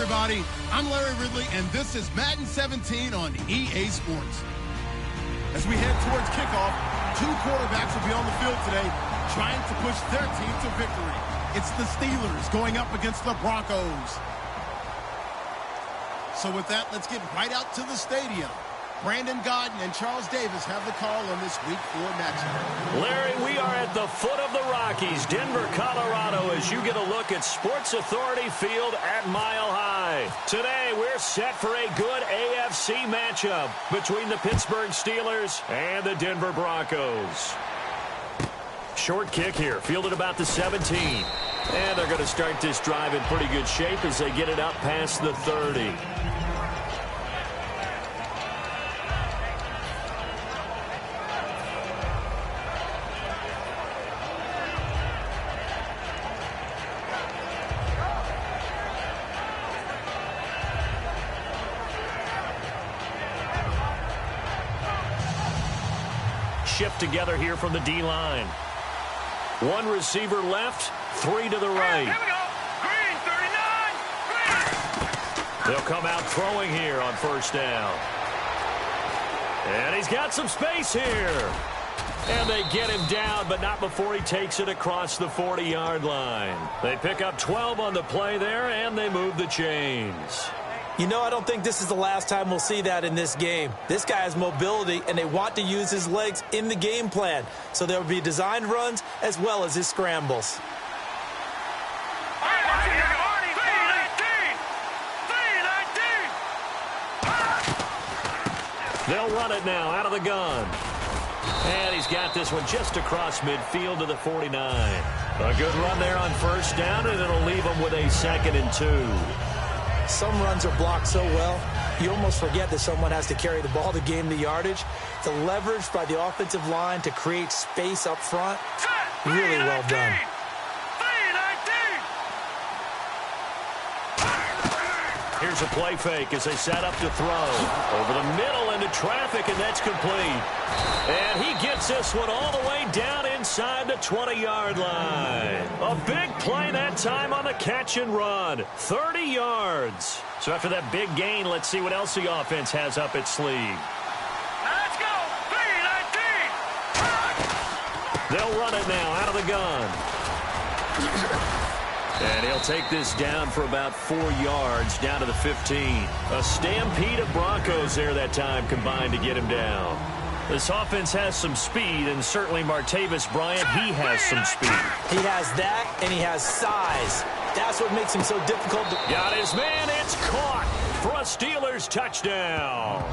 everybody. I'm Larry Ridley, and this is Madden 17 on EA Sports. As we head towards kickoff, two quarterbacks will be on the field today trying to push their team to victory. It's the Steelers going up against the Broncos. So with that, let's get right out to the stadium. Brandon Godden and Charles Davis have the call on this Week 4 matchup. Larry, we are at the foot of the Rockies, Denver, Colorado, as you get a look at Sports Authority Field at Mile High. Today, we're set for a good AFC matchup between the Pittsburgh Steelers and the Denver Broncos. Short kick here, fielded about the 17. And they're going to start this drive in pretty good shape as they get it up past the 30. Shift together here from the D-line. One receiver left, three to the right. Here we go. Green, 39. Green. They'll come out throwing here on first down. And he's got some space here. And they get him down, but not before he takes it across the 40-yard line. They pick up 12 on the play there, and they move the chains. You know, I don't think this is the last time we'll see that in this game. This guy has mobility, and they want to use his legs in the game plan. So there will be designed runs as well as his scrambles. They'll run it now out of the gun. And he's got this one just across midfield to the 49. A good run there on first down, and it'll leave him with a 2nd and 2. Some runs are blocked so well, you almost forget that someone has to carry the ball to gain the yardage. The leverage by the offensive line to create space up front, really well done. Here's a play fake as they set up to throw. Over the middle into traffic, and that's complete. And he gets this one all the way down inside the 20-yard line. A big play that time on the catch and run. 30 yards. So after that big gain, let's see what else the offense has up its sleeve. Let's go. 3-19. They'll run it now out of the gun. And he'll take this down for about 4 yards, down to the 15. A stampede of Broncos there that time combined to get him down. This offense has some speed, and certainly Martavis Bryant, he has some speed. He has that, and he has size. That's what makes him so difficult to... Got his man, it's caught for a Steelers touchdown.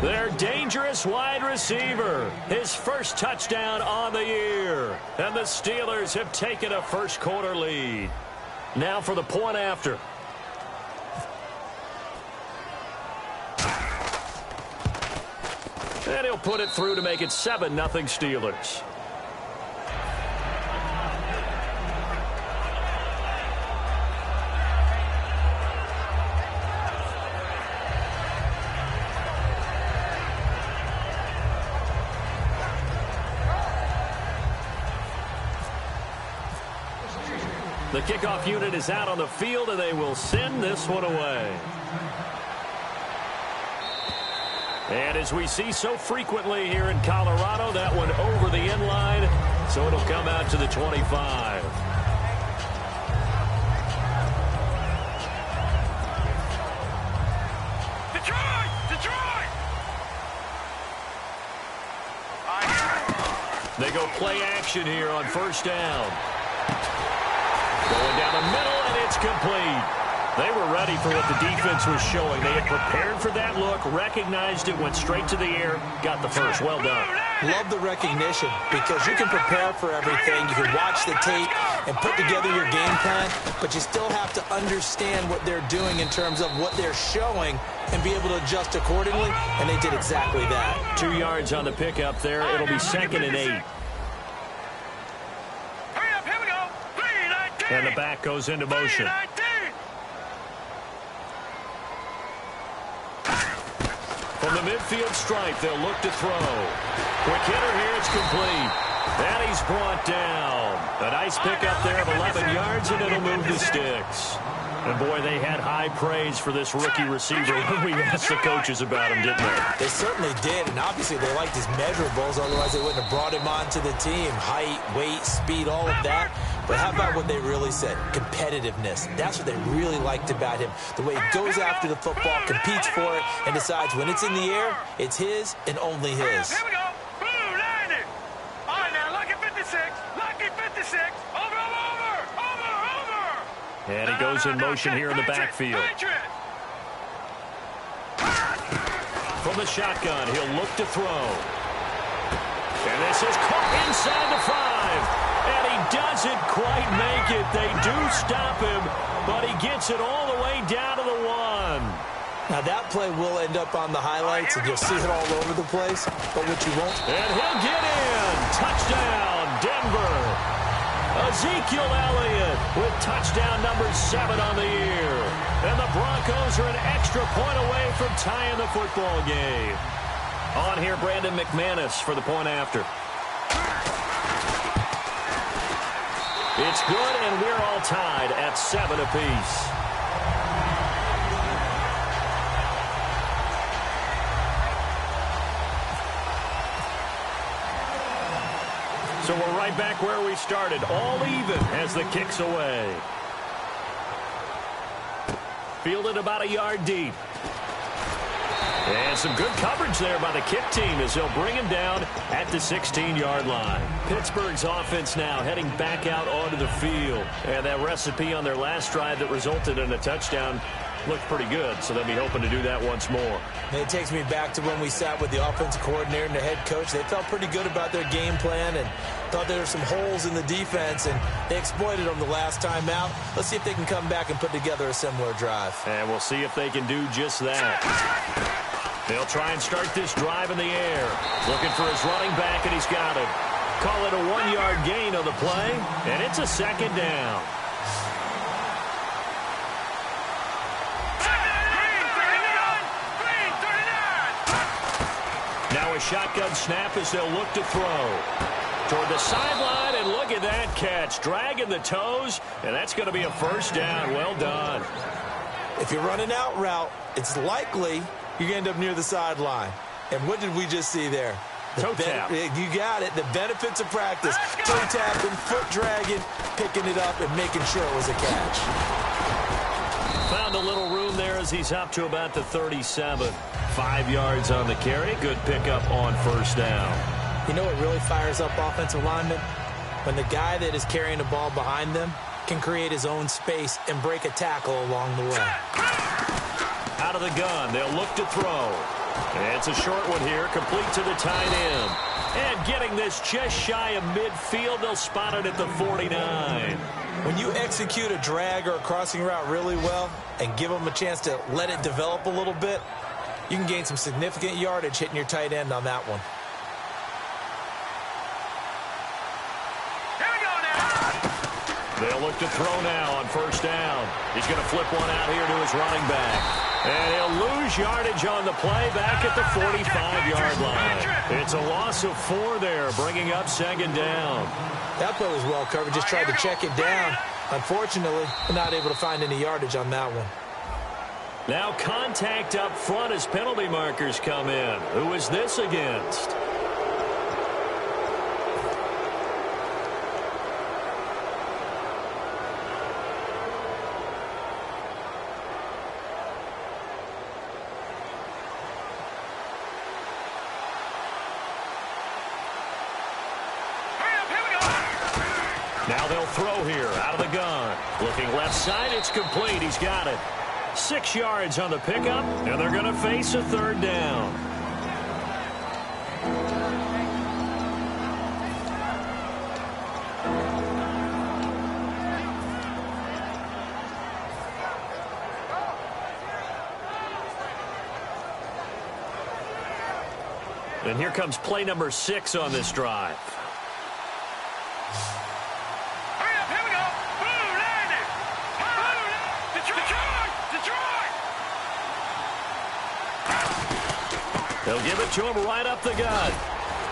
Their dangerous wide receiver, his first touchdown on the year. And the Steelers have taken a first-quarter lead. Now for the point after. And he'll put it through to make it 7-0 Steelers. The kickoff unit is out on the field, and they will send this one away. And as we see so frequently here in Colorado, that one over the end line, so it'll come out to the 25. Detroit! Detroit! They go play action here on first down. Going down the middle, and it's complete. They were ready for what the defense was showing. They had prepared for that look, recognized it, went straight to the air, got the first. Well done. Love the recognition, because you can prepare for everything. You can watch the tape and put together your game plan, but you still have to understand what they're doing in terms of what they're showing and be able to adjust accordingly, and they did exactly that. 2 yards on the pickup there. It'll be 2nd and 8. And the back goes into motion. From the midfield stripe, they'll look to throw. Quick hitter here, it's complete. And he's brought down. A nice pickup there of 11 yards, and it'll move the sticks. And, boy, they had high praise for this rookie receiver when we asked the coaches about him, didn't they? They certainly did, and obviously they liked his measurables, otherwise they wouldn't have brought him onto the team. Height, weight, speed, all of that. But how about what they really said? Competitiveness. That's what they really liked about him. The way he goes after the football, competes for it, and decides when it's in the air, it's his and only his. Here we go. Blue, landed. All right, now, lucky 56. Lucky 56. Over. And he goes in motion here in the backfield. From the shotgun, he'll look to throw. And this is caught inside the 5. And he doesn't quite make it. They do stop him, but he gets it all the way down to the 1. Now that play will end up on the highlights, and you'll see it all over the place. But what you won't... And he'll get in. Touchdown, Denver. Ezekiel Elliott with touchdown number 7 on the year. And the Broncos are an extra point away from tying the football game. On here, Brandon McManus for the point after. It's good, and we're all tied at 7 apiece. So we're right back where we started, all even as the kick's away. Fielded about a yard deep. And some good coverage there by the kick team as they'll bring him down at the 16-yard line. Pittsburgh's offense now heading back out onto the field. And that recipe on their last drive that resulted in a touchdown looked pretty good, so they'll be hoping to do that once more. And it takes me back to when we sat with the offensive coordinator and the head coach. They felt pretty good about their game plan and thought there were some holes in the defense, and they exploited them the last time out. Let's see if they can come back and put together a similar drive. And we'll see if they can do just that. They'll try and start this drive in the air. Looking for his running back, and he's got it. Call it a 1-yard gain on the play, and it's a 2nd down. Now a shotgun snap as they'll look to throw. Toward the sideline, and look at that catch. Dragging the toes, and that's going to be a 1st down. Well done. If you're running out route, it's likely you're going to end up near the sideline. And what did we just see there? Toe tap. You got it. The benefits of practice. Toe tapping, foot dragging, picking it up, and making sure it was a catch. Found a little room there as he's up to about the 37. 5 yards on the carry. Good pickup on 1st down. You know what really fires up offensive linemen? When the guy that is carrying the ball behind them can create his own space and break a tackle along the way. Out of the gun, they'll look to throw. And it's a short one here, complete to the tight end. And getting this just shy of midfield, they'll spot it at the 49. When you execute a drag or a crossing route really well and give them a chance to let it develop a little bit, you can gain some significant yardage hitting your tight end on that one. They'll look to throw now on 1st down. He's going to flip one out here to his running back. And he'll lose yardage on the play back at the 45-yard line. It's a loss of 4 there, bringing up 2nd down. That play was well covered. Just tried to check it down. Unfortunately, not able to find any yardage on that one. Now contact up front as penalty markers come in. Who is this against? Now they'll throw here out of the gun. Looking left side, it's complete. He's got it. 6 yards on the pickup, and they're going to face a 3rd down. And here comes play number 6 on this drive. They'll give it to him right up the gut.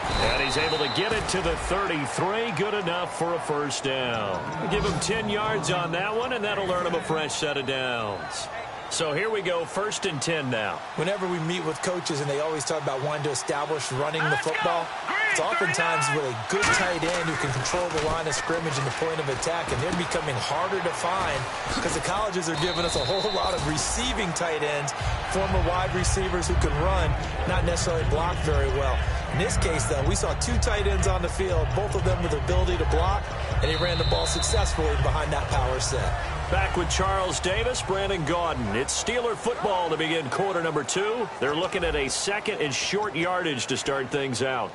And he's able to get it to the 33. Good enough for a first down. Give him 10 yards on that one, and that'll earn him a fresh set of downs. So here we go, 1st and 10 now. Whenever we meet with coaches and they always talk about wanting to establish running the football, it's oftentimes with a good tight end who can control the line of scrimmage and the point of attack, and they're becoming harder to find because the colleges are giving us a whole lot of receiving tight ends, former wide receivers who can run, not necessarily block very well. In this case, though, we saw 2 tight ends on the field, both of them with the ability to block, and he ran the ball successfully behind that power set. Back with Charles Davis, Brandon Gaudin. It's Steeler football to begin quarter number 2. They're looking at a 2nd and short yardage to start things out.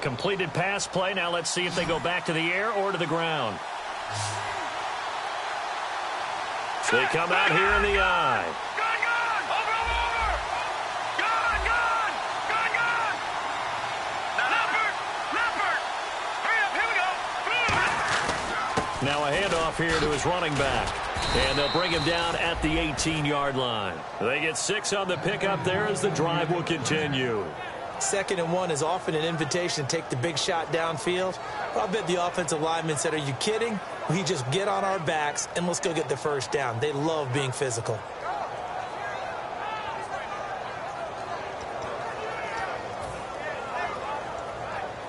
Completed pass play. Now let's see if they go back to the air or to the ground. They come out here in the eye. Gun! Over! Gun! Leopard! Hurry up, here we go. Now a handoff here to his running back. And they'll bring him down at the 18-yard line. They get 6 on the pickup there as the drive will continue. 2nd and 1 is often an invitation to take the big shot downfield. I bet the offensive lineman said, "Are you kidding? We just get on our backs and let's go get the first down." They love being physical.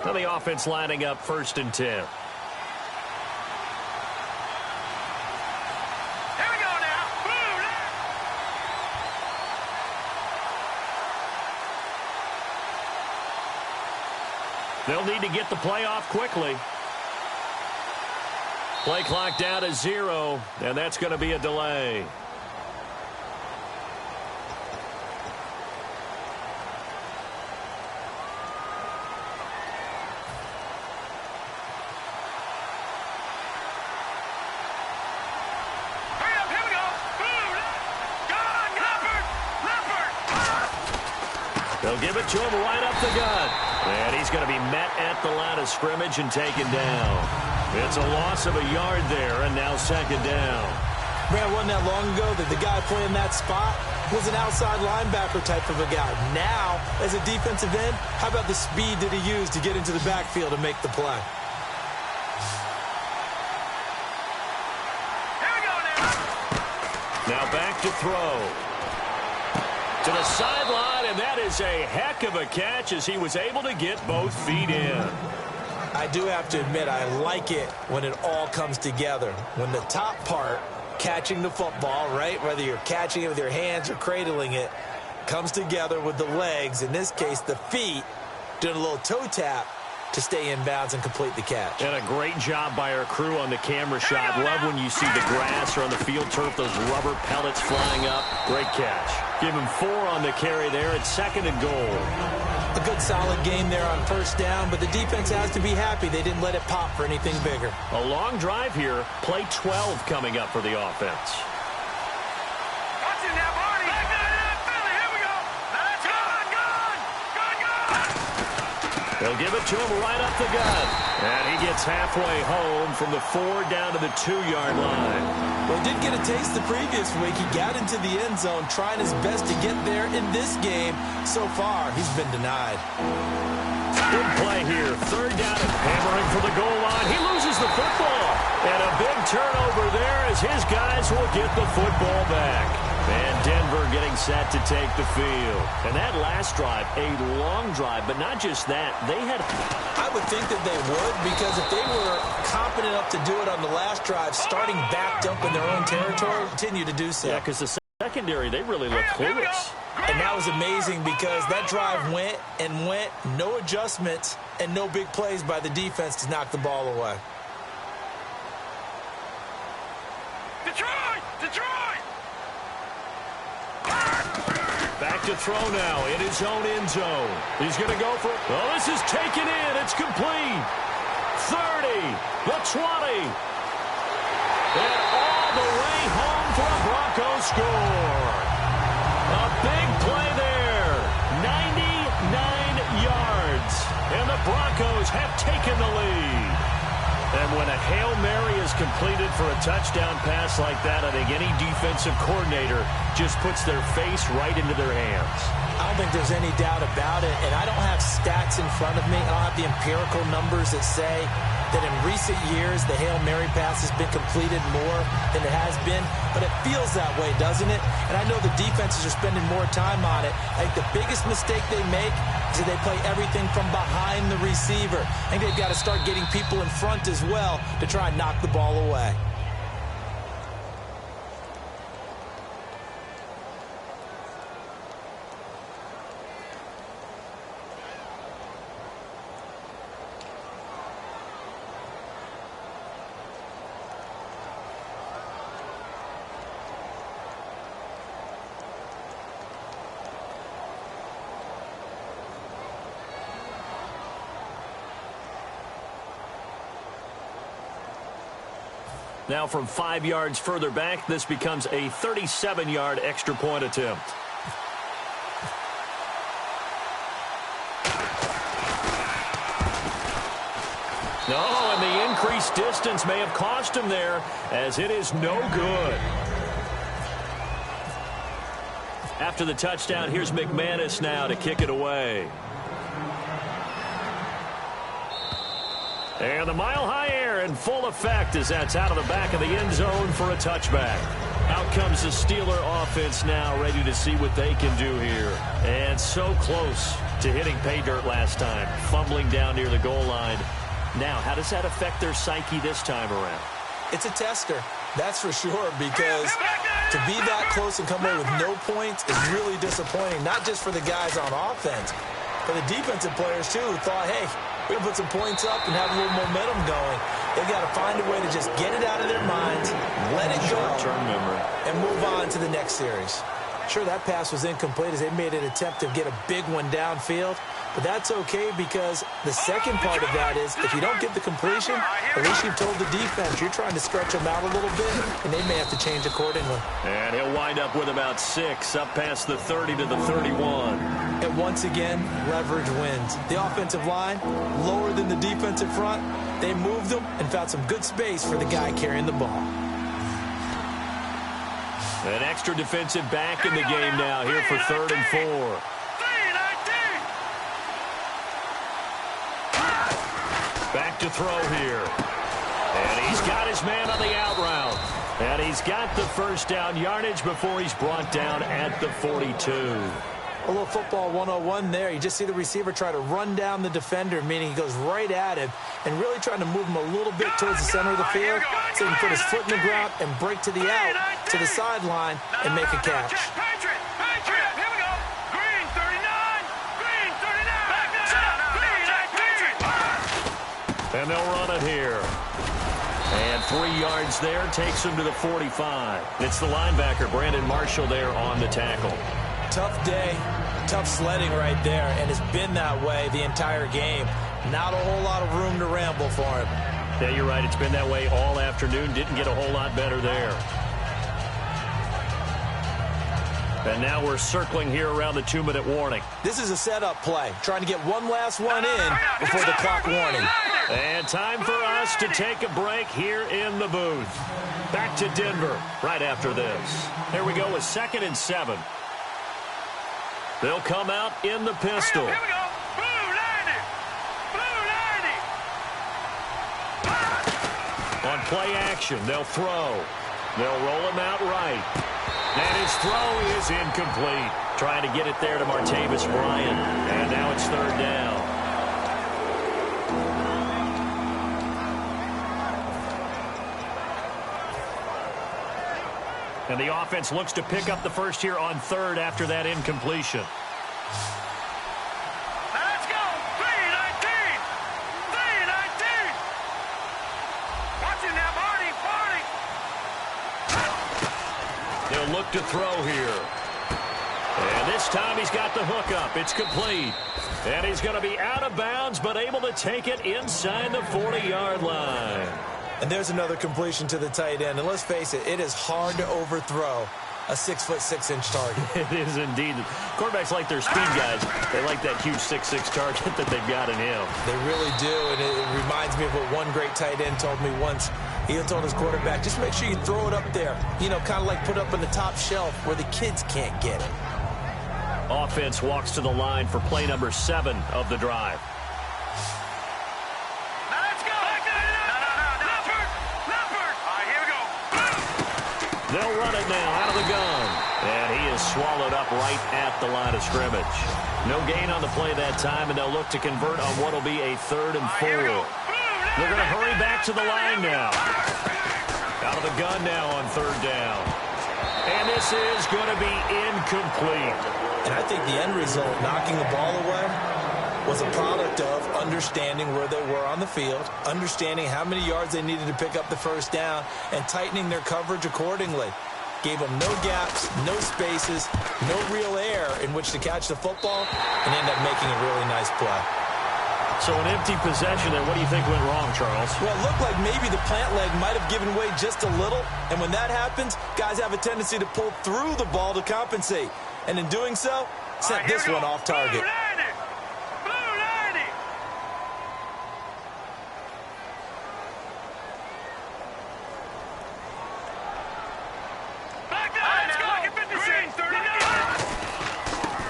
Now the offense lining up 1st and 10. They'll need to get the play off quickly. Play clock down to 0, and that's going to be a delay. Hurry up, here we go. Leopard! They'll give it to him right up the gut. And he's going to be met at the line of scrimmage and taken down. It's a loss of a yard there, and now 2nd down. Man, wasn't that long ago that the guy playing that spot was an outside linebacker type of a guy. Now, as a defensive end, how about the speed that he used to get into the backfield and make the play? Here we go Now back to throw. To the sideline, and that is a heck of a catch as he was able to get both feet in. I do have to admit, I like it when it all comes together. When the top part, catching the football, right, whether you're catching it with your hands or cradling it, comes together with the legs, in this case the feet, doing a little toe tap to stay in bounds and complete the catch. And a great job by our crew on the camera shot. Love when you see the grass or on the field turf, those rubber pellets flying up. Great catch. Give him 4 on the carry there at 2nd and goal. A good solid game there on 1st down, but the defense has to be happy they didn't let it pop for anything bigger. A long drive here. Play 12 coming up for the offense. Watch it now, Barney. Back to the Philly. Here we go. Let's go. Gun! They'll give it to him right up the gut. And he gets halfway home from the 4 down to the 2-yard line. Well, he did get a taste the previous week. He got into the end zone, trying his best to get there in this game. So far, he's been denied. Good play here. 3rd down and hammering for the goal line. He loses the football. And a big turnover there as his guys will get the football back. And Denver getting set to take the field. And that last drive, a long drive, but not just that. They had... I would think that they would, because if they were competent enough to do it on the last drive, starting backed up in their own territory, continue to do so. Yeah, because the secondary, they really look clueless. And that was amazing because that drive went and went, no adjustments, and no big plays by the defense to knock the ball away. Detroit! Back to throw now in his own end zone. He's going to go for it. Oh, this is taken in. It's complete. 30, the 20. And all the way home for a Broncos score. A big play there. 99 yards. And the Broncos have taken the lead. And when a Hail Mary is completed for a touchdown pass like that, I think any defensive coordinator just puts their face right into their hands. I don't think there's any doubt about it, and I don't have stats in front of me. I don't have the empirical numbers that say that in recent years the Hail Mary pass has been completed more than it has been, but it feels that way, doesn't it? And I know the defenses are spending more time on it. I think the biggest mistake they make is that they play everything from behind the receiver. I think they've got to start getting people in front as well to try and knock the ball away. Now from 5 yards further back, this becomes a 37-yard extra point attempt. No, and the increased distance may have cost him there, as it is no good. After the touchdown, here's McManus now to kick it away. And the mile-high air in full effect as that's out of the back of the end zone for a touchback. Out comes the Steeler offense now, ready to see what they can do here. And so close to hitting pay dirt last time, fumbling down near the goal line. Now, how does that affect their psyche this time around? It's a tester, that's for sure, because to be that close and come away with no points is really disappointing, not just for the guys on offense, but the defensive players, too, who thought, hey, we're going to put some points up and have a little momentum going. They've got to find a way to just get it out of their minds, let it go, and move on to the next series. Sure, that pass was incomplete as they made an attempt to get a big one downfield, but that's okay because the second part of that is if you don't get the completion, at least you've told the defense you're trying to stretch them out a little bit, and they may have to change accordingly. And he'll wind up with about 6 up past the 30 to the 31. And once again, leverage wins. The offensive line, lower than the defensive front, they moved them and found some good space for the guy carrying the ball. An extra defensive back in the game now here for 3rd and 4. Back to throw here. And he's got his man on the out route. And he's got the first down yardage before he's brought down at the 42. A little football 101 there. You just see the receiver try to run down the defender, meaning he goes right at him and really trying to move him a little bit towards the center of the field so he can put his foot in the ground and break to the out, to the sideline, and make a catch. And they'll run it here. And 3 yards there takes him to the 45. It's the linebacker, Brandon Marshall, there on the tackle. Tough day, tough sledding right there, and it's been that way the entire game. Not a whole lot of room to ramble for him. Yeah, you're right. It's been that way all afternoon. Didn't get a whole lot better there. And now we're circling here around the 2-minute warning. This is a setup play, trying to get one last one in before the clock warning. And time for us to take a break here in the booth. Back to Denver right after this. There we go with 2nd and 7. They'll come out in the pistol. Here we go. Blue 90. Blue 90. On play action, they'll throw. They'll roll him out right. And his throw is incomplete. Trying to get it there to Martavis Bryant. And now it's 3rd down. And the offense looks to pick up the first here on 3rd after that incompletion. Let's go. 3-19. 3-19. Watch him now, Marty. They'll look to throw here. And this time he's got the hook up. It's complete. And he's going to be out of bounds, but able to take it inside the 40-yard line. And there's another completion to the tight end. And let's face it, it is hard to overthrow a 6'6" target. It is indeed. Quarterbacks like their speed guys. They like that huge 6'6" target that they've got in him. They really do, and it reminds me of what one great tight end told me once. He told his quarterback, just make sure you throw it up there. You know, kind of like put up on the top shelf where the kids can't get it. Offense walks to the line for play number 7 of the drive. Now let's go. Leopard. All right, here we go. They'll run it now out of the gun. And he is swallowed up right at the line of scrimmage. No gain on the play that time, and they'll look to convert on what will be a 3rd and 4. They're going to hurry back to the line now. Out of the gun now on 3rd down. And this is going to be incomplete. And I think the end result, knocking the ball away, was a product of understanding where they were on the field, understanding how many yards they needed to pick up the 1st down, and tightening their coverage accordingly. Gave them no gaps, no spaces, no real air in which to catch the football, and end up making a really nice play. So an empty possession there. What do you think went wrong, Charles? Well, it looked like maybe the plant leg might have given way just a little. And when that happens, guys have a tendency to pull through the ball to compensate. And in doing so, sent this one off target. Blue 90. Back down. Let's go. Lucky 56. 39.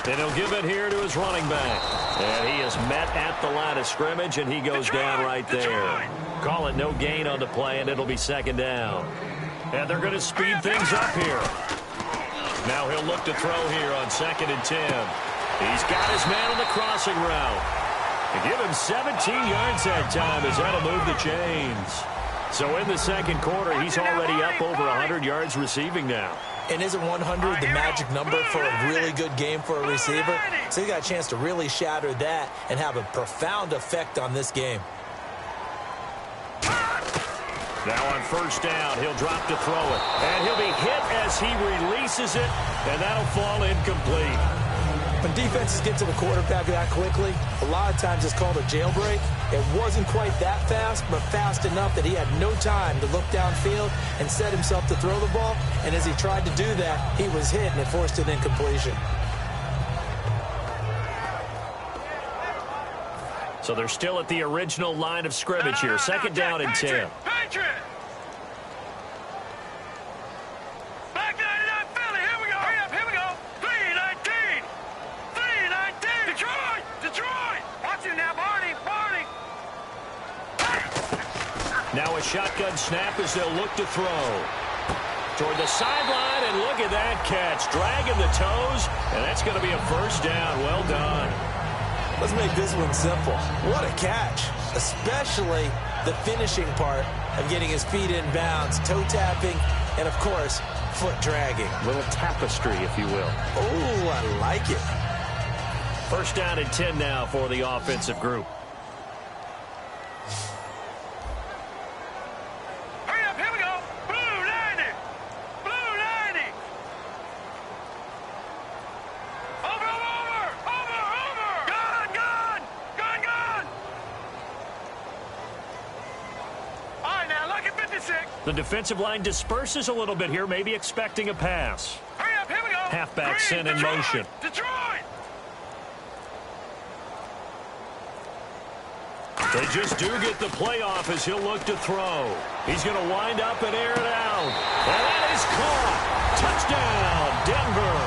And he'll give it here to his running back. And he is met at the line of scrimmage, and he goes down right there. Call it no gain on the play, and it'll be 2nd down. And they're going to speed things up here. Now he'll look to throw here on 2nd and 10. He's got his man on the crossing route. To give him 17 yards that time as that'll move the chains. So in the 2nd quarter, he's already up over 100 yards receiving now. And isn't 100 the magic number for a really good game for a receiver? So he got a chance to really shatter that and have a profound effect on this game. Now on 1st down, he'll drop to throw it. And he'll be hit as he releases it, and that'll fall incomplete. When defenses get to the quarterback that quickly, a lot of times it's called a jailbreak. It wasn't quite that fast, but fast enough that he had no time to look downfield and set himself to throw the ball. And as he tried to do that, he was hit, and it forced an incompletion. So they're still at the original line of scrimmage here. 2nd down and 10. Patriot. Back 99 Philly. Here we go. Hurry up. Here we go. 319. 319. Detroit. Watch him now, Barney. Now a shotgun snap as they'll look to throw. Toward the sideline, and look at that catch. Dragging the toes, and that's going to be a 1st down. Well done. Let's make this one simple. What a catch, especially the finishing part of getting his feet in bounds, toe tapping, and, of course, foot dragging. A little tapestry, if you will. Oh, I like it. 1st down and 10 now for the offensive group. Hurry up. Here we go. Blue 90. Blue 90. Over. Gun. All right, now, Lucky 56. The defensive line disperses a little bit here, maybe expecting a pass. Hurry up. Here we go. Halfback sent in motion. Detroit. They just do get the playoff as he'll look to throw. He's going to wind up and air it out. And that is caught. Touchdown, Denver.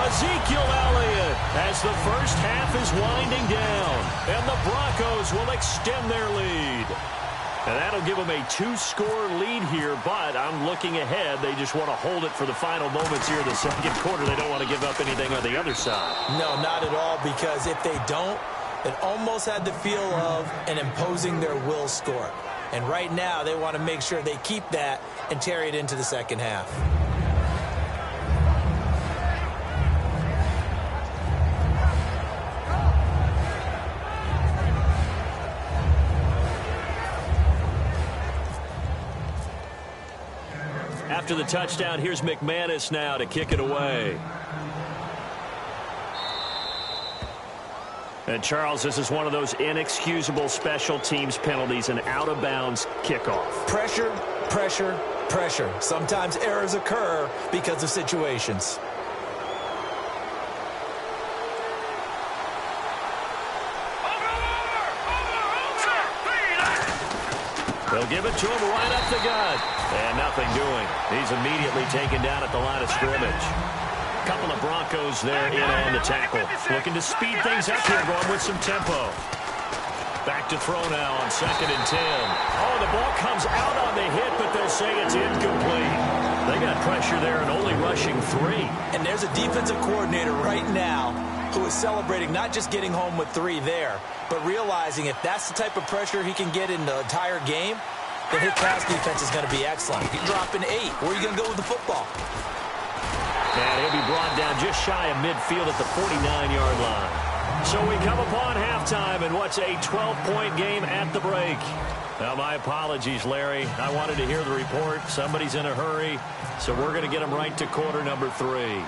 Ezekiel Elliott as the 1st half is winding down. And the Broncos will extend their lead. And that'll give them a 2-score lead here, but I'm looking ahead. They just want to hold it for the final moments here in the 2nd quarter. They don't want to give up anything on the other side. No, not at all, because if they don't, it almost had the feel of an imposing their will score. And right now, they want to make sure they keep that and carry it into the 2nd half. After the touchdown, here's McManus now to kick it away. And, Charles, this is one of those inexcusable special teams penalties, an out-of-bounds kickoff. Pressure, Pressure. Sometimes errors occur because of situations. They'll give it to him right up the gut. And nothing doing. He's immediately taken down at the line of scrimmage. Couple of Broncos there in on the tackle. Looking to speed things up here, going with some tempo. Back to throw now on 2nd and 10. Oh, the ball comes out on the hit, but they'll say it's incomplete. They got pressure there and only rushing 3. And there's a defensive coordinator right now who is celebrating not just getting home with 3 there, but realizing if that's the type of pressure he can get in the entire game, then his pass defense is going to be excellent. If you drop an 8, where are you going to go with the football? And he'll be brought down just shy of midfield at the 49-yard line. So we come upon halftime in what's a 12-point game at the break. Now, my apologies, Larry. I wanted to hear the report. Somebody's in a hurry, so we're going to get him right to quarter number 3.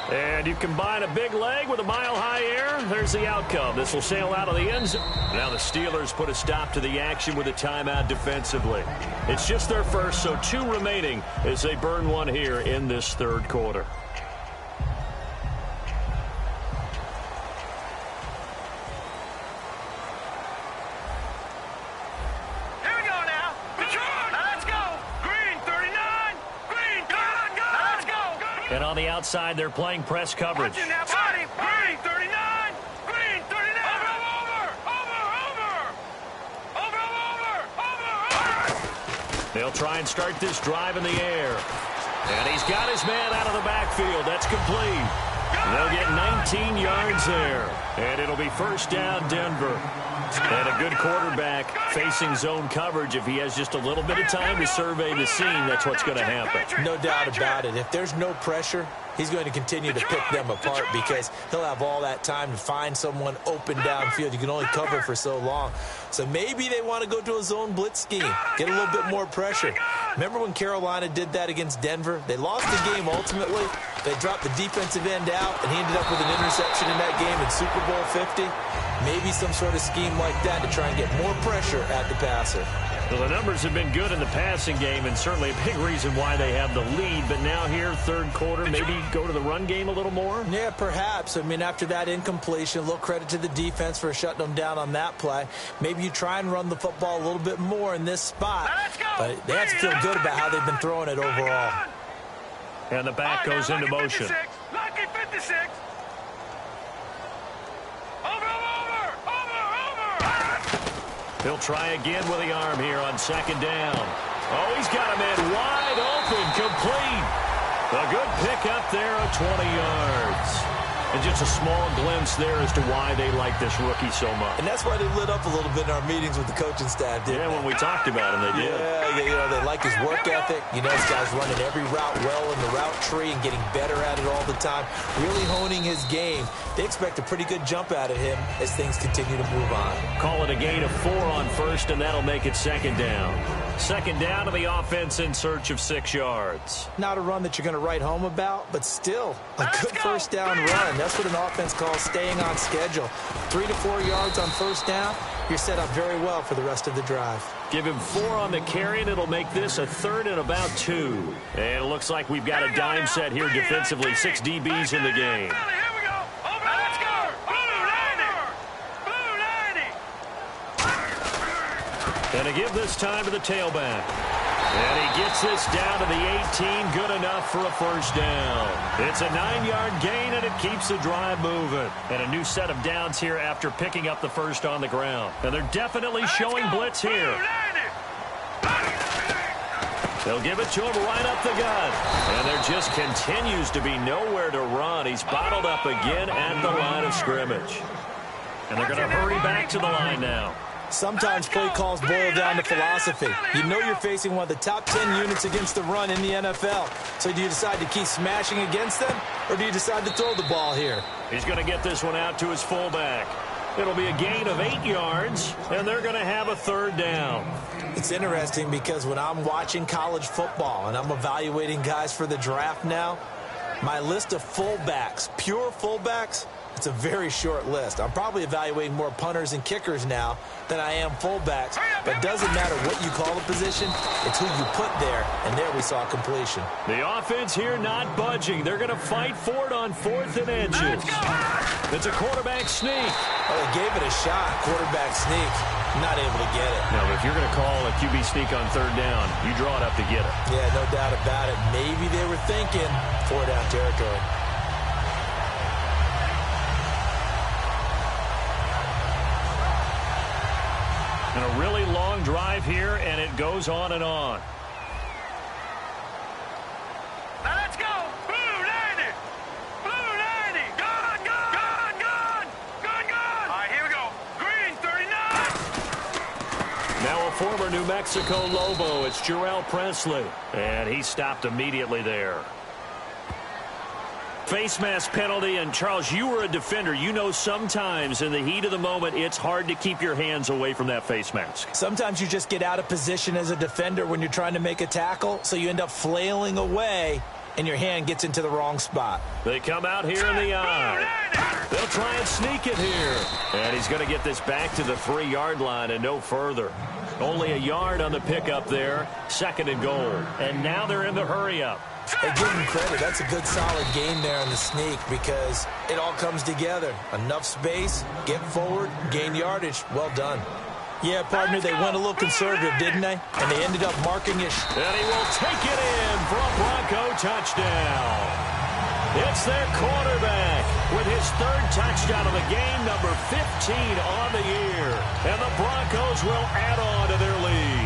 And you combine a big leg with a mile-high air, there's the outcome. This will sail out of the end zone. Now the Steelers put a stop to the action with a timeout defensively. It's just their first, so 2 remaining as they burn one here in this 3rd quarter. And on the outside, they're playing press coverage. Green 39. Green 39. Over. They'll try and start this drive in the air. And he's got his man out of the backfield. That's complete. They'll get 19 yards there. And it'll be 1st down, Denver. And a good quarterback facing zone coverage. If he has just a little bit of time to survey the scene, that's what's going to happen. No doubt about it. If there's no pressure, he's going to continue to pick them apart because he'll have all that time to find someone open downfield. You can only cover for so long. So maybe they want to go to a zone blitz scheme, get a little bit more pressure. Remember when Carolina did that against Denver? They lost the game ultimately. They dropped the defensive end out, and he ended up with an interception in that game in Super Bowl 50. Maybe some sort of scheme like that to try and get more pressure at the passer. Well, the numbers have been good in the passing game, and certainly a big reason why they have the lead. But now here, 3rd quarter, maybe go to the run game a little more? Yeah, perhaps. I mean, after that incompletion, a little credit to the defense for shutting them down on that play. Maybe you try and run the football a little bit more in this spot. But they have to feel good about how they've been throwing it overall. And the back goes into motion. Lucky 56. He'll try again with the arm here on 2nd down. Oh, he's got a man wide open, complete. A good pick up there of 20 yards. And just a small glimpse there as to why they like this rookie so much. And that's why they lit up a little bit in our meetings with the coaching staff, didn't they? When we talked about him, they did. Yeah, they like his work ethic. You know, this guy's running every route well in the route tree and getting better at it all the time, really honing his game. They expect a pretty good jump out of him as things continue to move on. Call it a gain of 4 on 1st, and that'll make it 2nd down. 2nd down to the offense in search of 6 yards. Not a run that you're going to write home about, but still a good 1st down run. That's what an offense calls staying on schedule. 3 to 4 yards on 1st down, you're set up very well for the rest of the drive. Give him 4 on the carry, and it'll make this a 3rd and about 2. And it looks like we've got a dime set here defensively. 6 DBs in the game. And to give this time to the tailback. And he gets this down to the 18, good enough for a 1st down. It's a 9-yard gain, and it keeps the drive moving. And a new set of downs here after picking up the 1st on the ground. And they're definitely showing blitz here. They'll give it to him right up the gut. And there just continues to be nowhere to run. He's bottled up again at the line of scrimmage. And they're going to hurry back to the line now. Sometimes play calls boil down to philosophy. You know you're facing one of the top 10 units against the run in the NFL. So do you decide to keep smashing against them, or do you decide to throw the ball here? He's going to get this one out to his fullback. It'll be a gain of 8 yards, and they're going to have a 3rd down. It's interesting because when I'm watching college football and I'm evaluating guys for the draft now, my list of fullbacks, pure fullbacks, It's a very short list. I'm probably evaluating more punters and kickers now than I am fullbacks. But it doesn't matter what you call the position. It's who you put there. And there we saw completion. The offense here not budging. They're going to fight for it on 4th and inches. It's a quarterback sneak. Well, they gave it a shot. Quarterback sneak. Not able to get it. Now, if you're going to call a QB sneak on 3rd down, you draw it up to get it. Yeah, no doubt about it. Maybe they were thinking 4-down territory. And a really long drive here, and it goes on and on. Now let's go. Blue 90. Blue 90. Gone, gone, gone, gone. Gone, gone. All right, here we go. Green 39. Now a former New Mexico Lobo. It's Jarrell Presley. And he stopped immediately there. Face mask penalty, and Charles, you were a defender. You know sometimes in the heat of the moment, it's hard to keep your hands away from that face mask. Sometimes you just get out of position as a defender when you're trying to make a tackle, so you end up flailing away, and your hand gets into the wrong spot. They come out here in the eye. They'll try and sneak it here. And he's going to get this back to the 3-yard line and no further. Only a yard on the pickup there. 2nd and goal. And now they're in the hurry-up. Hey, give him credit. That's a good, solid gain there on the sneak because it all comes together. Enough space, get forward, gain yardage. Well done. Yeah, partner, they went a little conservative, didn't they? And they ended up marking it. And he will take it in for a Bronco touchdown. It's their quarterback with his 3rd touchdown of the game, number 15 on the year. And the Broncos will add on to their lead.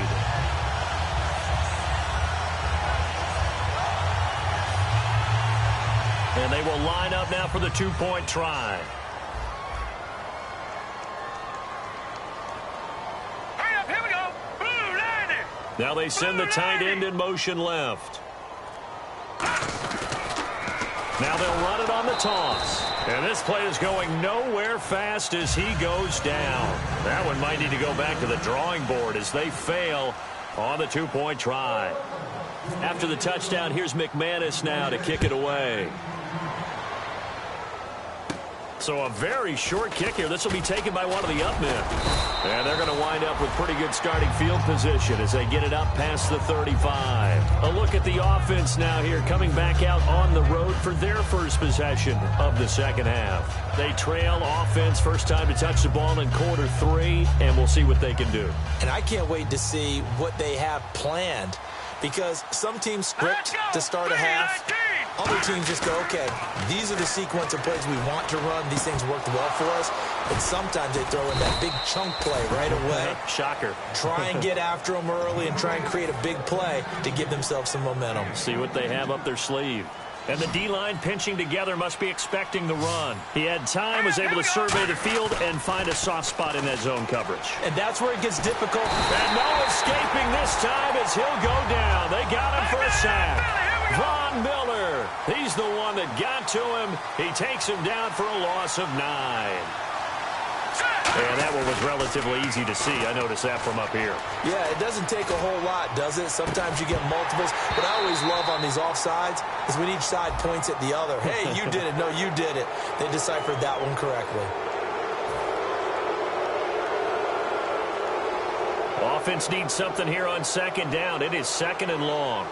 And they will line up now for the 2-point try. Hurry up, here we go. Blue 90. Now they send the tight end in motion left. Now they'll run it on the toss. And this play is going nowhere fast as he goes down. That one might need to go back to the drawing board as they fail on the 2-point try. After the touchdown, here's McManus now to kick it away. So a very short kick here. This will be taken by one of the up men. And they're going to wind up with pretty good starting field position as they get it up past the 35. A look at the offense now here, coming back out on the road for their first possession of the 2nd half. They trail offense, first time to touch the ball in quarter 3, and we'll see what they can do. And I can't wait to see what they have planned because some teams script to start a half. Other teams just go, okay, these are the sequence of plays we want to run. These things worked well for us. And sometimes they throw in that big chunk play right away. Shocker. Try and get after them early and try and create a big play to give themselves some momentum. See what they have up their sleeve. And the D-line pinching together must be expecting the run. He had time, was able to survey the field and find a soft spot in that zone coverage. And that's where it gets difficult. And no escaping this time as he'll go down. They got him for a sack. Von Miller, he's the one that got to him. He takes him down for a loss of 9. And that one was relatively easy to see. I noticed that from up here. Yeah, it doesn't take a whole lot, does it? Sometimes you get multiples. What I always love on these offsides is when each side points at the other. Hey, you did it. No, you did it. They deciphered that one correctly. Offense needs something here on 2nd down. It is 2nd and long.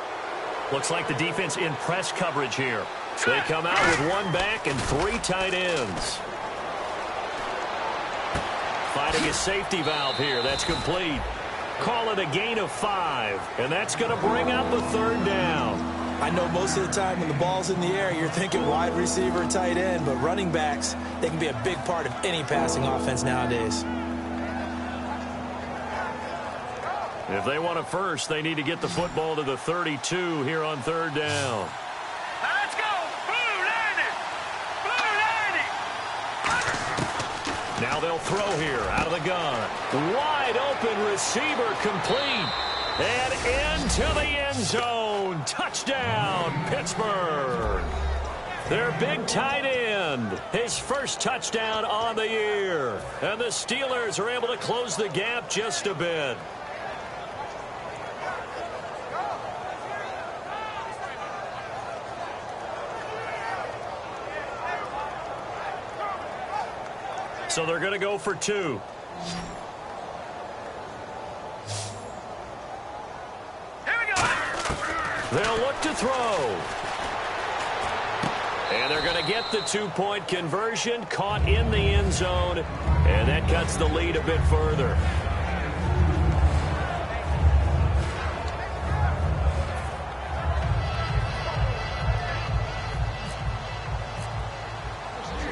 Looks like the defense in press coverage here. They come out with 1 back and 3 tight ends. Finding a safety valve here. That's complete. Call it a gain of 5. And that's going to bring up the 3rd down. I know most of the time when the ball's in the air, you're thinking wide receiver, tight end. But running backs, they can be a big part of any passing offense nowadays. If they want a first, they need to get the football to the 32 here on 3rd down. Now let's go. Blue 90. Blue 90. Now they'll throw here out of the gun. Wide open receiver complete. And into the end zone. Touchdown, Pittsburgh. Their big tight end. His first touchdown on the year. And the Steelers are able to close the gap just a bit. So they're going to go for 2. They'll look to throw. And they're going to get the 2-point conversion, caught in the end zone, and that cuts the lead a bit further.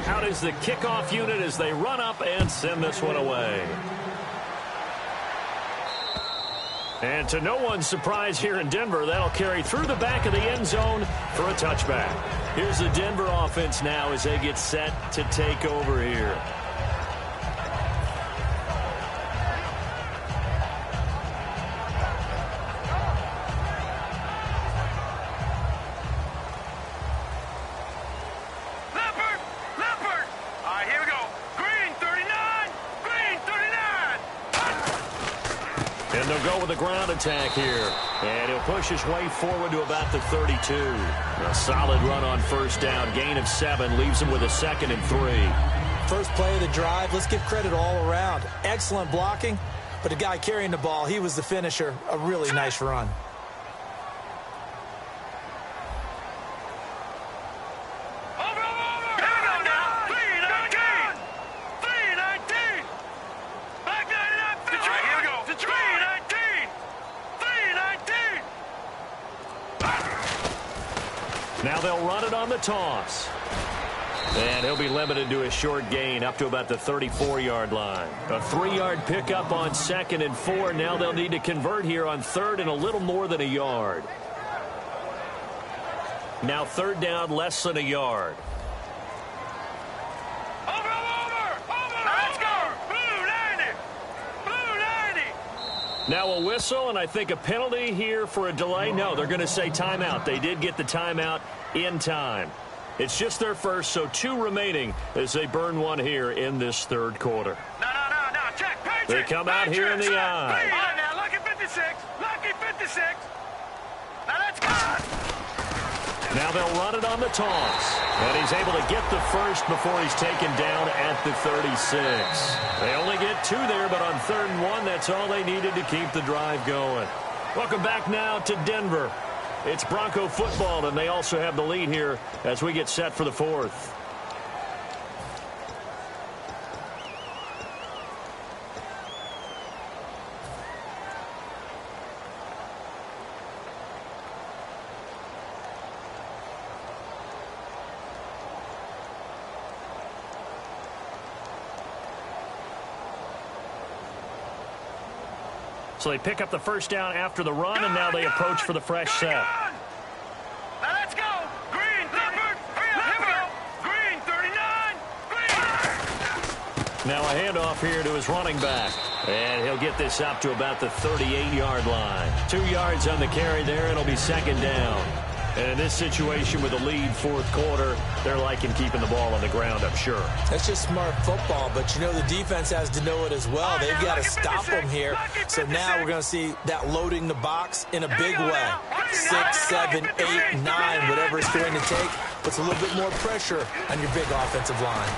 Out is the kickoff unit as they run up and send this one away. And to no one's surprise here in Denver, that'll carry through the back of the end zone for a touchback. Here's the Denver offense now as they get set to take over here. They'll go with a ground attack here. And he'll push his way forward to about the 32. A solid run on first down. Gain of 7 leaves him with a 2nd and 3. First play of the drive, let's give credit all around. Excellent blocking, but the guy carrying the ball, he was the finisher. A really nice run. Now they'll run it on the toss. And he'll be limited to a short gain up to about the 34-yard line. A 3-yard pickup on 2nd and 4. Now they'll need to convert here on 3rd and a little more than a yard. Now 3rd down, less than a yard. Now a whistle, and I think a penalty here for a delay. No, they're going to say timeout. They did get the timeout in time. It's just their first, so 2 remaining as they burn one here in this 3rd quarter. No. Check, they come out here in the eye. All right, now, lucky 56. Lucky 56. Now, that's good. Now they'll run it on the toss. And he's able to get the first before he's taken down at the 36. They only get 2 there, but on 3rd and 1, that's all they needed to keep the drive going. Welcome back now to Denver. It's Bronco football, and they also have the lead here as we get set for the 4th. So they pick up the first down after the run, and now they approach for the fresh set. Now let's go. Green, Leopard. Here we go. Green, 39. Green. Now a handoff here to his running back. And he'll get this up to about the 38-yard line. 2 yards on the carry there. It'll be 2nd down. And in this situation with the lead 4th quarter, they're liking keeping the ball on the ground, I'm sure. That's just smart football, but you know the defense has to know it as well. They've got to stop them here. So now we're going to see that loading the box in a big way. 6, 7, 8, 9, whatever it's going to take, puts a little bit more pressure on your big offensive line.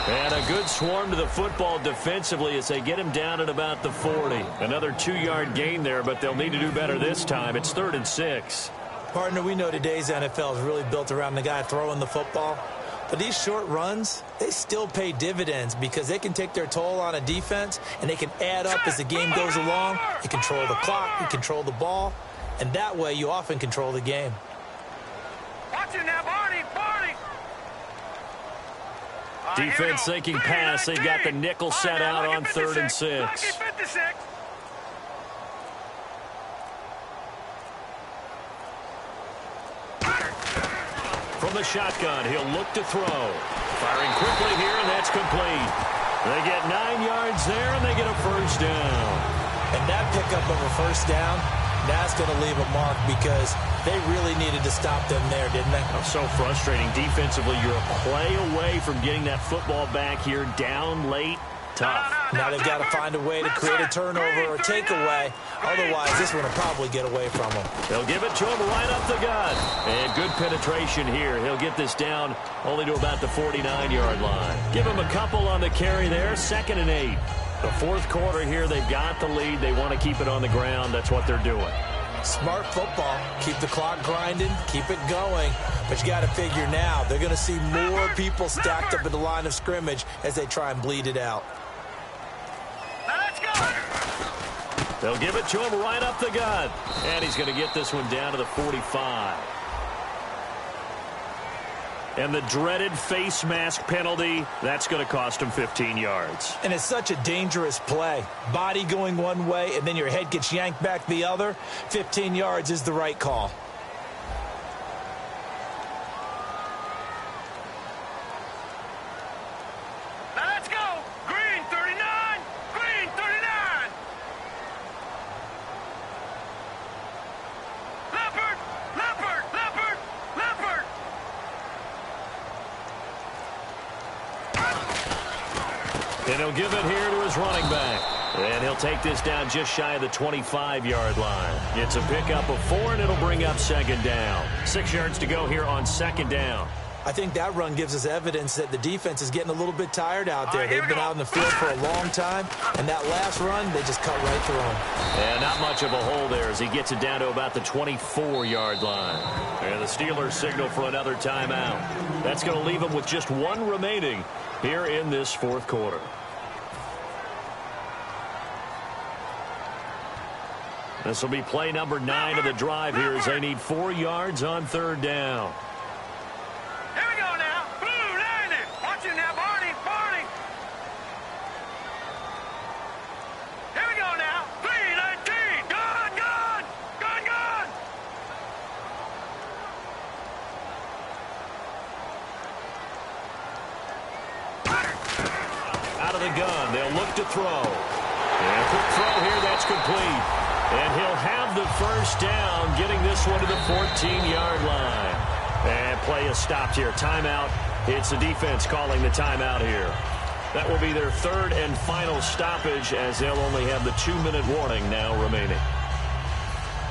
And a good swarm to the football defensively as they get him down at about the 40. Another 2-yard gain there, but they'll need to do better this time. It's 3rd and 6. Partner, we know today's NFL is really built around the guy throwing the football. But these short runs, they still pay dividends because they can take their toll on a defense and they can add up as the game goes along. You control the clock, you control the ball, and that way you often control the game. Watch it now, Barney. Defense thinking pass. They've got the nickel set out on 3rd and 6. From the shotgun, he'll look to throw. Firing quickly here, and that's complete. They get 9 yards there, and they get a first down. And that pickup of a first down, that's going to leave a mark because they really needed to stop them there, didn't they? Oh, so frustrating. Defensively, you're a play away from getting that football back here down late. tough. Now they've got to find a way to create a turnover or takeaway. Otherwise, this one will probably get away from them. They'll give it to him right up the gut. And good penetration here. He'll get this down only to about the 49-yard line. Give him a couple on the carry there. 2nd and 8. The fourth quarter here, they've got the lead. They want to keep it on the ground. That's what they're doing. Smart football. Keep the clock grinding. Keep it going. But you got to figure now, they're going to see more people stacked up at the line of scrimmage as they try and bleed it out. Let's go. They'll give it to him right up the gut. And he's going to get this one down to the 45. And the dreaded face mask penalty, that's going to cost him 15 yards. And it's such a dangerous play. Body going one way, and then your head gets yanked back the other. 15 yards is the right call. Let's go. Green 39. Green 39. Leopard. Leopard. Leopard. Leopard. And he'll give it here to his running back. And he'll take this down just shy of the 25-yard line. It's a pickup of 4, and it'll bring up 2nd down. 6 yards to go here on 2nd down. I think that run gives us evidence that the defense is getting a little bit tired out there. They've been out in the field for a long time, and that last run, they just cut right through them. And not much of a hole there as he gets it down to about the 24-yard line. And the Steelers signal for another timeout. That's going to leave them with just 1 remaining here in this fourth quarter. This will be play number 9 of the drive here as they need 4 yards on 3rd down. Here we go now. Blue landed. Watch it now, Barney. Barney. Here we go now. 3-19. Gun, gun. Gun, gun. Out of the gun. They'll look to throw. And a quick throw here. That's complete. And he'll have the first down, getting this one to the 14-yard line. And play is stopped here. Timeout. It's the defense calling the timeout here. That will be their 3rd and final stoppage as they'll only have the 2-minute warning now remaining.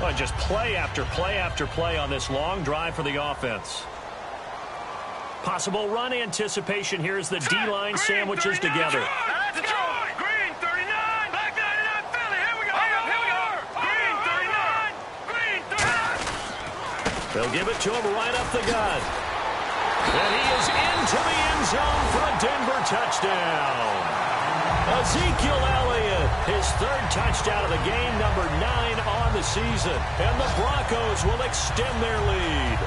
Well, just play after play after play on this long drive for the offense. Possible run anticipation here as the D-line sandwiches together. Let's go. Green 39. Black 99 Philly. Here we go. Here we go. Green 39. Green 39. They'll give it to him right up the gut. And he is into the end zone for a Denver touchdown. Ezekiel Elliott, his 3rd touchdown of the game, number 9 on the season. And the Broncos will extend their lead.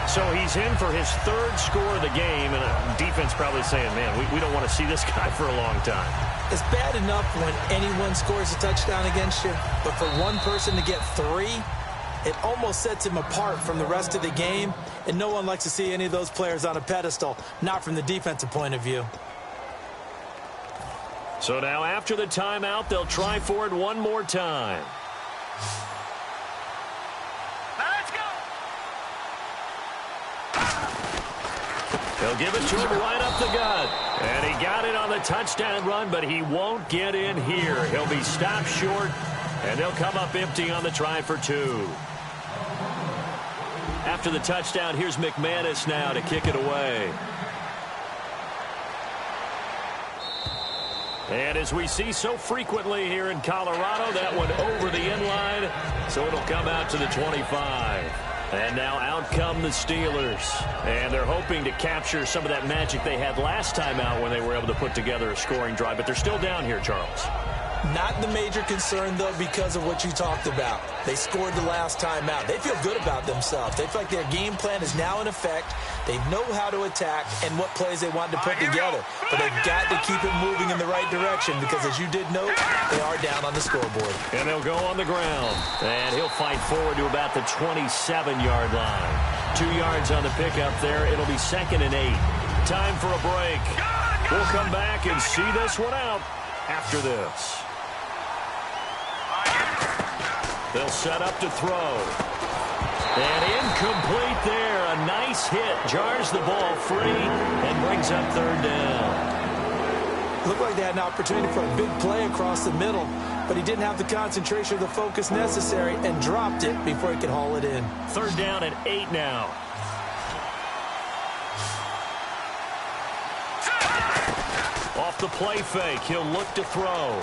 So he's in for his 3rd score of the game, and defense probably saying, man, we don't want to see this guy for a long time. It's bad enough when anyone scores a touchdown against you, but for one person to get 3, it almost sets him apart from the rest of the game, and no one likes to see any of those players on a pedestal, not from the defensive point of view. So now after the timeout, they'll try for it one more time. Let's go. They'll give it to him right up the gut. And he got it on the touchdown run, but he won't get in here. He'll be stopped short, and they'll come up empty on the try for 2. After the touchdown, here's McManus now to kick it away. And as we see so frequently here in Colorado, that one over the end line, so it'll come out to the 25. And now out come the Steelers. And they're hoping to capture some of that magic they had last time out when they were able to put together a scoring drive. But they're still down here, Charles. Not the major concern, though, because of what you talked about. They scored the last time out. They feel good about themselves. They feel like their game plan is now in effect. They know how to attack and what plays they want to put together. But they've got to keep it moving in the right direction because, as you did note, they are down on the scoreboard. And they'll go on the ground. And he'll fight forward to about the 27-yard line. 2 yards on the pickup there. It'll be 2nd and 8. Time for a break. We'll come back and see this one out after this. They'll set up to throw. And incomplete there. A nice. nice hit, jars the ball free, and brings up third down. Looked like they had an opportunity for a big play across the middle, but he didn't have the concentration or the focus necessary and dropped it before he could haul it in. Third down and 8 now. Off the play fake, he'll look to throw.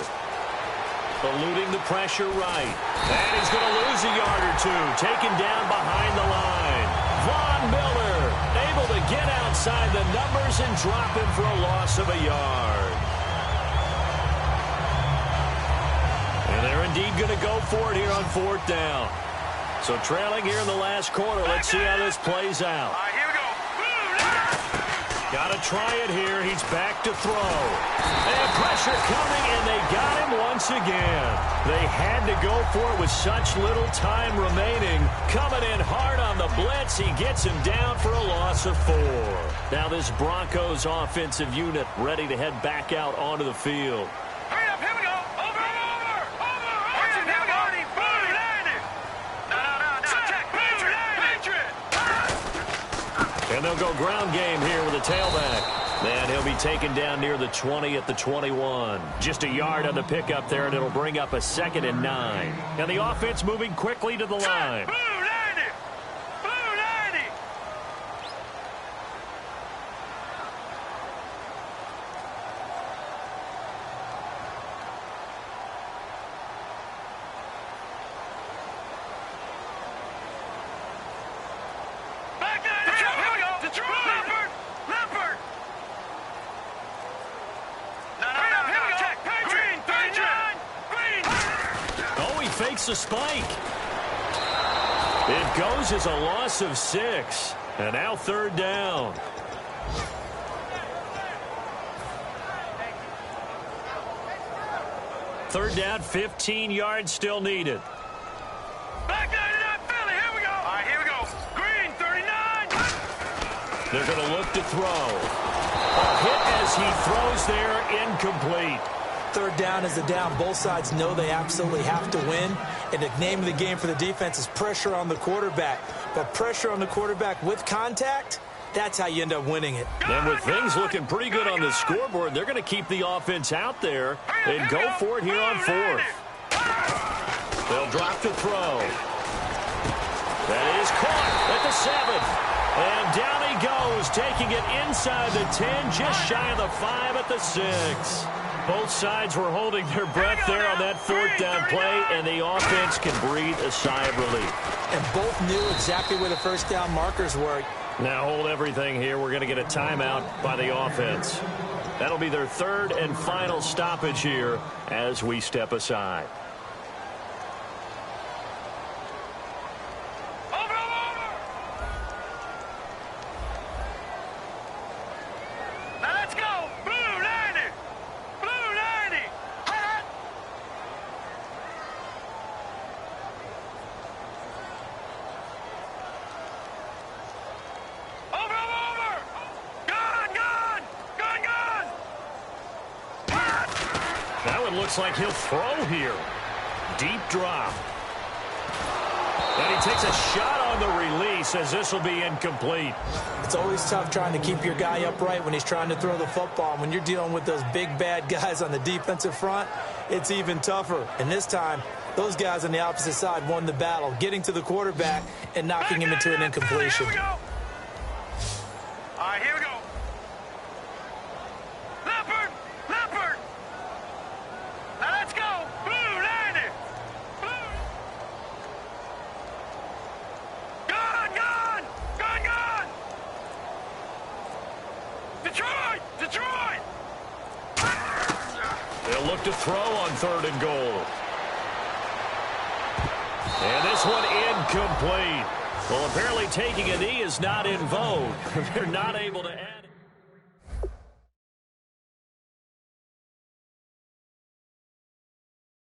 Eluding the pressure right. And he's going to lose a yard or two. Taken down behind the line. Von Miller able to get outside the numbers and drop him for a loss of a yard. And they're indeed going to go for it here on fourth down. So trailing here in the last quarter. Let's see how this plays out. Here we go. Got to try it here. He's back to throw. And pressure coming, and they got him once again. They had to go for it with such little time remaining. Coming in hard on the blitz. He gets him down for a loss of 4. Now this Broncos offensive unit ready to head back out onto the field. Hurry up, here we go. Over. Watch it now, Barney. Boom, landed. No. Check. Patriot. And they'll go ground game here with a tailback. And he'll be taken down near the 20 at the 21. Just a yard on the pickup there, and it'll bring up a 2nd and 9. And the offense moving quickly to the line. Boom, landed. Back there. Here we go. Detroit. Leopard. No. Check. Green, 39. Green. Oh, he fakes a spike. It goes as a loss of 6. And now third down. Third down, 15 yards still needed. Back there to that Philly. Here we go. Here we go. Green, 39. They're going to look to throw. A hit as he throws there, incomplete. Third down is the down. Both sides know they absolutely have to win. And the name of the game for the defense is pressure on the quarterback. But pressure on the quarterback with contact, that's how you end up winning it. And with things looking pretty good on the scoreboard, they're going to keep the offense out there and go for it here on fourth. They'll drop to throw. That is caught at the 7. And down he goes, taking it inside the 10, just shy of the 5 at the 6. Both sides were holding their breath there on that fourth down play, and the offense can breathe a sigh of relief. And both knew exactly where the first down markers were. Now hold everything here. We're going to get a timeout by the offense. That'll be their third and final stoppage here as we step aside. Now let's go. Blue 90. Blue 90. Over. Gone. Now it looks like he'll throw here. Deep drop. And he takes a shot on the release as this will be incomplete. It's always tough trying to keep your guy upright when he's trying to throw the football. When you're dealing with those big, bad guys on the defensive front, it's even tougher. And this time, those guys on the opposite side won the battle, getting to the quarterback and knocking him into an incompletion. Here we go. Here we go. Leopard. Now let's go. Blue 90. Gone. Detroit. They'll look to throw on 3rd and goal. And this one incomplete. Well, apparently taking a knee is not in vogue. They're not able to end.